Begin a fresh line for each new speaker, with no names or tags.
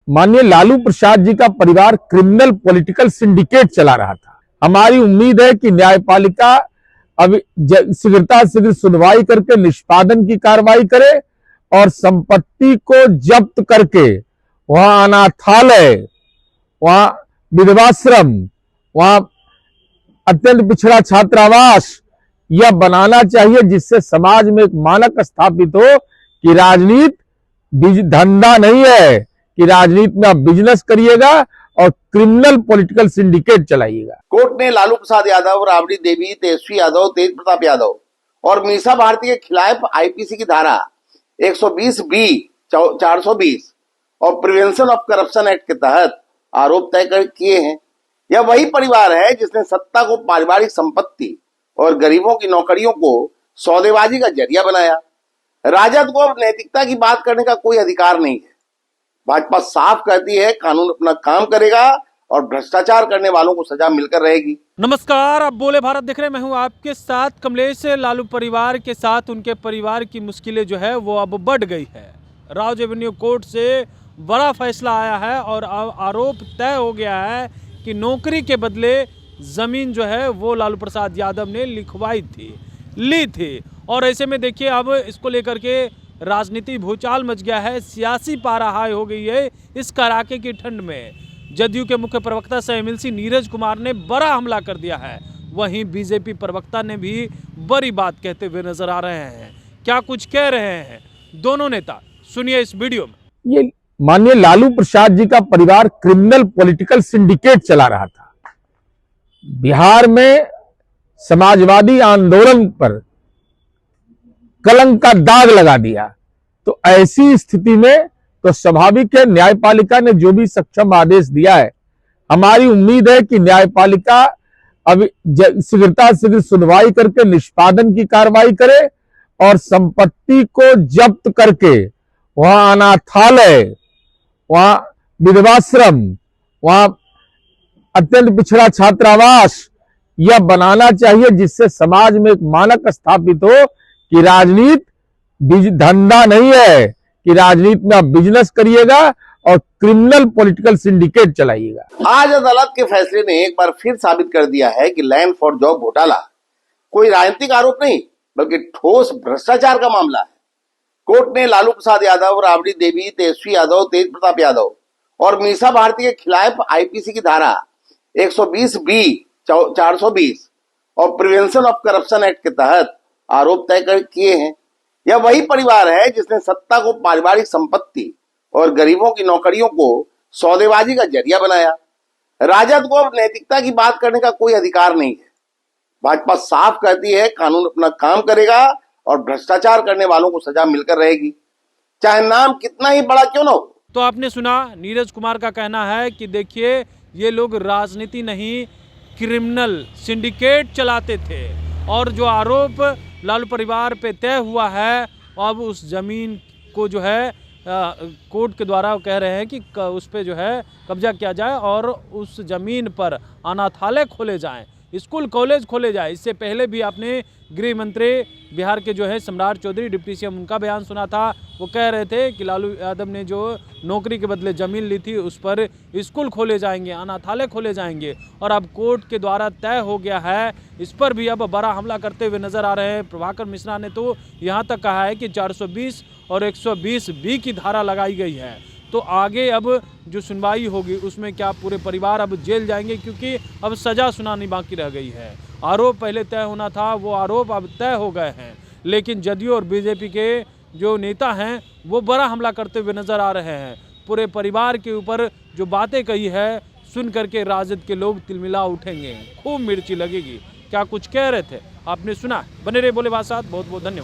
माननीय लालू प्रसाद जी का परिवार क्रिमिनल पॉलिटिकल सिंडिकेट चला रहा था। हमारी उम्मीद है कि न्यायपालिका अब शीघ्रता शीघ्र सुनवाई करके निष्पादन की कार्रवाई करे और संपत्ति को जब्त करके वहां अनाथालय, वहां विधवाश्रम, वहां अत्यंत पिछड़ा छात्रावास यह बनाना चाहिए, जिससे समाज में एक मानक स्थापित हो कि राजनीति धंधा नहीं है, कि राजनीति में आप बिजनेस करिएगा और क्रिमिनल पॉलिटिकल सिंडिकेट चलाइएगा।
कोर्ट ने लालू प्रसाद यादव, राबड़ी देवी, तेजस्वी यादव, तेज प्रताप यादव और मीसा भारती के खिलाफ आईपीसी की धारा 120B, 420 और प्रिवेंशन ऑफ करप्शन एक्ट के तहत आरोप तय किए हैं। यह वही परिवार है जिसने सत्ता को पारिवारिक संपत्ति और गरीबों की नौकरियों को सौदेबाजी का जरिया बनाया। राजद को अब नैतिकता की बात करने का कोई अधिकार नहीं है। भाजपा साफ कहती है कानून अपना काम करेगा और भ्रष्टाचार करने वालों को सजा मिलकर रहेगी।
नमस्कार, आप बोले भारत देख रहे हैं। मैं हूं आपके साथ कमलेश। लालू परिवार के साथ उनके परिवार की मुश्किलें जो है वो अब बढ़ गई है। राउज एवेन्यू कोर्ट से बड़ा फैसला आया है और आरोप तय हो गया है कि नौकरी के बदले जमीन जो है वो लालू प्रसाद यादव ने ली थी। और ऐसे में देखिए अब इसको लेकर के राजनीति भूचाल मच गया है, सियासी पारा हाई हो गई है। इस कड़ाके की ठंड में जदयू के मुख्य प्रवक्ता सह एमएलसी नीरज कुमार ने बड़ा हमला कर दिया है। वहीं बीजेपी प्रवक्ता ने भी बड़ी बात कहते हुए नजर आ रहे हैं। क्या कुछ कह रहे हैं दोनों नेता, सुनिए इस वीडियो में।
ये माननीय लालू प्रसाद जी का परिवार क्रिमिनल पॉलिटिकल सिंडिकेट चला रहा था। बिहार में समाजवादी आंदोलन पर कलंक का दाग लगा दिया। तो ऐसी स्थिति में तो स्वाभाविक है, न्यायपालिका ने जो भी सक्षम आदेश दिया है, हमारी उम्मीद है कि न्यायपालिका अब शीघ्रता शीघ्र सुनवाई करके निष्पादन की कार्रवाई करे और संपत्ति को जब्त करके वहां अनाथालय, वहां विधवाश्रम, वहां अत्यंत पिछड़ा छात्रावास यह बनाना चाहिए, जिससे समाज में एक मानक स्थापित हो कि राजनीति धंधा नहीं है, कि राजनीति में आप बिजनेस करिएगा और क्रिमिनल पॉलिटिकल सिंडिकेट चलाइएगा।
आज अदालत के फैसले ने एक बार फिर साबित कर दिया है कि लैंड फॉर जॉब घोटाला कोई राजनीतिक आरोप नहीं बल्कि ठोस भ्रष्टाचार का मामला है। कोर्ट ने लालू प्रसाद यादव, राबड़ी देवी, तेजस्वी यादव, तेज प्रताप यादव और मीसा भारती के खिलाफ आईपीसी की धारा 120B, 420 और प्रिवेंशन ऑफ करप्शन एक्ट के तहत आरोप तय किए हैं। यह वही परिवार है जिसने सत्ता को पारिवारिक संपत्ति और गरीबों की नौकरियों को सौदेबाजी का जरिया बनाया। राजद को अब नैतिकता की बात करने का कोई अधिकार नहीं है। भाजपा साफ कहती है कानून अपना काम करेगा और भ्रष्टाचार करने वालों को सजा मिलकर रहेगी, चाहे नाम कितना ही बड़ा क्यों ना हो।
तो आपने सुना, नीरज कुमार का कहना है कि देखिए ये लोग राजनीति नहीं क्रिमिनल सिंडिकेट चलाते थे और जो आरोप लालू परिवार पे तय हुआ है अब उस जमीन को जो है कोर्ट के द्वारा कह रहे हैं कि उस पे जो है कब्जा किया जाए और उस जमीन पर अनाथालय खोले जाएं, स्कूल कॉलेज खोले जाए। इससे पहले भी आपने गृह मंत्री बिहार के जो है सम्राट चौधरी, डिप्टी सीएम, उनका बयान सुना था। वो कह रहे थे कि लालू यादव ने जो नौकरी के बदले ज़मीन ली थी उस पर स्कूल खोले जाएंगे, अनाथालय खोले जाएंगे। और अब कोर्ट के द्वारा तय हो गया है, इस पर भी अब बड़ा हमला करते हुए नजर आ रहे हैं। प्रभाकर मिश्रा ने तो यहाँ तक कहा है कि 420 और 120B की धारा लगाई गई है। तो आगे अब जो सुनवाई होगी उसमें क्या पूरे परिवार अब जेल जाएंगे, क्योंकि अब सज़ा सुनानी बाकी रह गई है। आरोप पहले तय होना था, वो आरोप अब तय हो गए हैं। लेकिन जदयू और बीजेपी के जो नेता हैं वो बड़ा हमला करते हुए नजर आ रहे हैं। पूरे परिवार के ऊपर जो बातें कही है सुन करके राजद के लोग तिलमिला उठेंगे, खूब मिर्ची लगेगी। क्या कुछ कह रहे थे आपने सुना। बने रहे बोले बात साथ, बहुत बहुत धन्यवाद।